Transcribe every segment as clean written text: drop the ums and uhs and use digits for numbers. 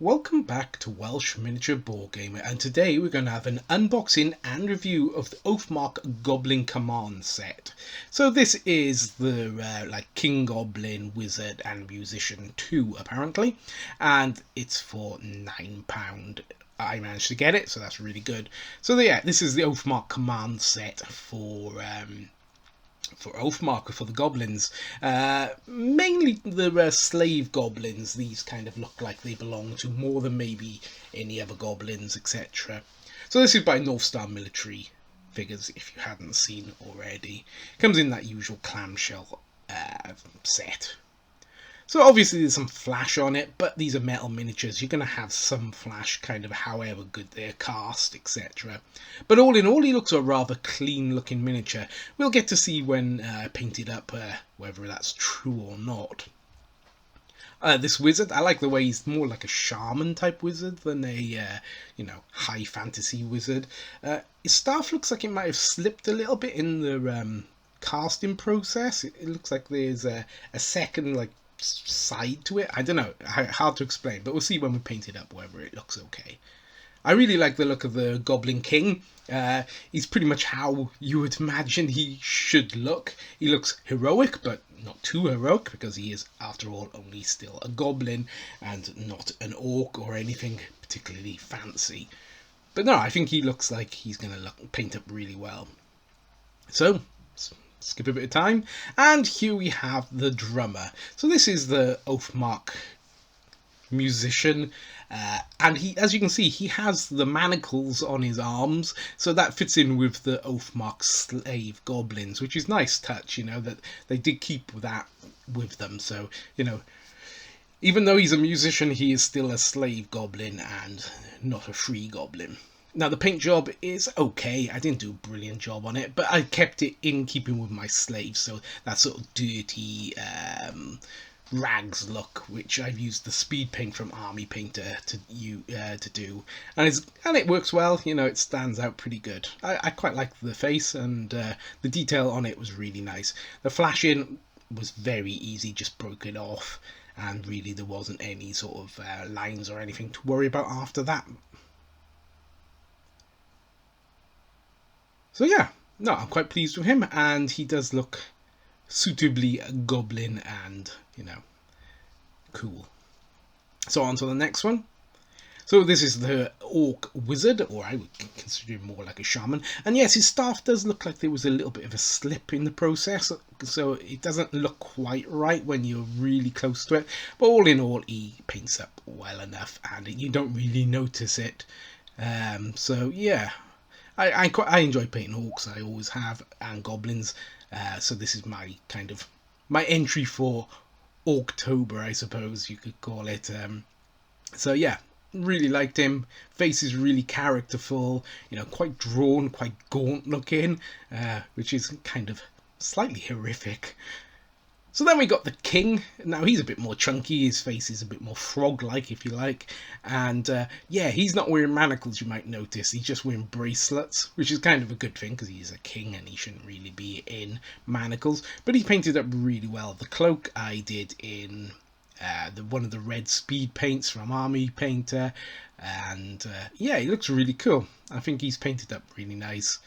Welcome back to Welsh Miniature Board Gamer, and today we're going to have an unboxing and review of the Oathmark Goblin Command set. So this is the King Goblin, Wizard and Musician 2 apparently, and it's for £9. I managed to get it, so that's really good. So yeah, this is the Oathmark Command set for Oathmark, for the goblins. Mainly the slave goblins. These kind of look like they belong to more than maybe any other goblins, etc. So this is by Northstar Military Figures, if you hadn't seen already. Comes in that usual clamshell set. So obviously there's some flash on it, but these are metal miniatures. You're going to have some flash, kind of however good they're cast, etc. But all in all, he looks a rather clean looking miniature. We'll get to see when painted up whether that's true or not. This wizard, I like the way he's more like a shaman type wizard than a high fantasy wizard. His staff looks like it might have slipped a little bit in the casting process. It looks like there's a second side to it. I don't know, hard to explain, but we'll see when we paint it up whether it looks okay. I really like the look of the Goblin King. He's pretty much how you would imagine he should look. He looks heroic, but not too heroic, because he is, after all, only still a goblin and not an orc or anything particularly fancy. But no, I think he looks like he's going to paint up really well. So skip a bit of time, and here we have the drummer. So this is the Oathmark musician, and he, as you can see, he has the manacles on his arms, so that fits in with the Oathmark slave goblins, which is nice touch, that they did keep that with them. So even though he's a musician, he is still a slave goblin and not a free goblin. Now, the paint job is okay. I didn't do a brilliant job on it, but I kept it in keeping with my slaves. So that sort of dirty rags look, which I've used the speed paint from Army Painter to do. And it works well. It stands out pretty good. I quite like the face, and the detail on it was really nice. The flashing was very easy, just broke it off. And really there wasn't any sort of lines or anything to worry about after that. So yeah, no, I'm quite pleased with him, and he does look suitably goblin and, cool. So on to the next one. So this is the Orc Wizard, or I would consider him more like a shaman. And yes, his staff does look like there was a little bit of a slip in the process, so it doesn't look quite right when you're really close to it. But all in all, he paints up well enough, and you don't really notice it. So yeah. I enjoy painting orcs, I always have, and goblins, so this is my entry for Orktober, I suppose you could call it. So yeah, really liked him. Face is really characterful, quite drawn, quite gaunt looking, which is kind of slightly horrific. So then we got the King. Now he's a bit more chunky, his face is a bit more frog-like, if you like. And yeah, he's not wearing manacles, you might notice. He's just wearing bracelets, which is kind of a good thing, because he's a king and he shouldn't really be in manacles. But he painted up really well. The cloak I did in one of the red speed paints from Army Painter. And yeah, he looks really cool. I think he's painted up really nice.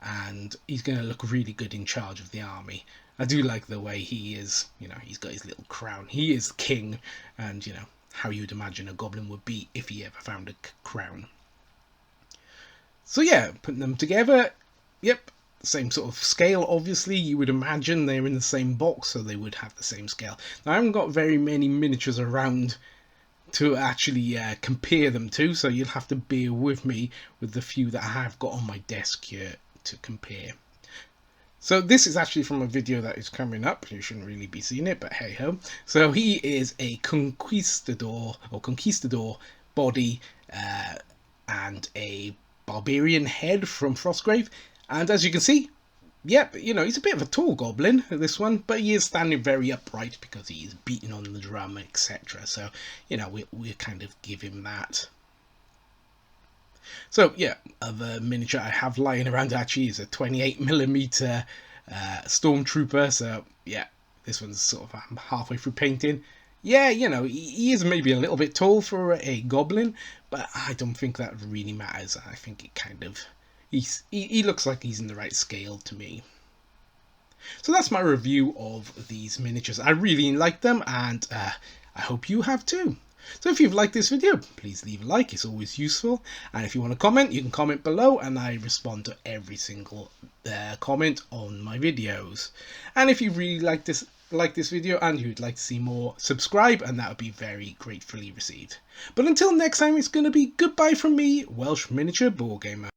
And he's going to look really good in charge of the army. I do like the way he is, he's got his little crown. He is king, and, how you'd imagine a goblin would be if he ever found a crown. So yeah, putting them together, yep, same sort of scale, obviously. You would imagine they're in the same box, so they would have the same scale. Now, I haven't got very many miniatures around to actually compare them to, so you'll have to bear with me with the few that I have got on my desk here to compare. So this is actually from a video that is coming up. You shouldn't really be seeing it, but hey ho. So he is a conquistador body and a barbarian head from Frostgrave. And as you can see, yep, he's a bit of a tall goblin, this one, but he is standing very upright because he is beating on the drum, etc. So, we kind of give him that. So yeah, other miniature I have lying around actually is a 28mm Stormtrooper. So yeah, this one's sort of, I'm halfway through painting. Yeah, you know, he is maybe a little bit tall for a goblin, but I don't think that really matters. I think it kind of, he looks like he's in the right scale to me. So that's my review of these miniatures. I really like them, and I hope you have too. So if you've liked this video, please leave a like, it's always useful. And if you want to comment, you can comment below, and I respond to every single comment on my videos. And if you really like this video and you'd like to see more, subscribe, and that would be very gratefully received. But until next time, it's going to be goodbye from me, Welsh Miniature Board Gamer.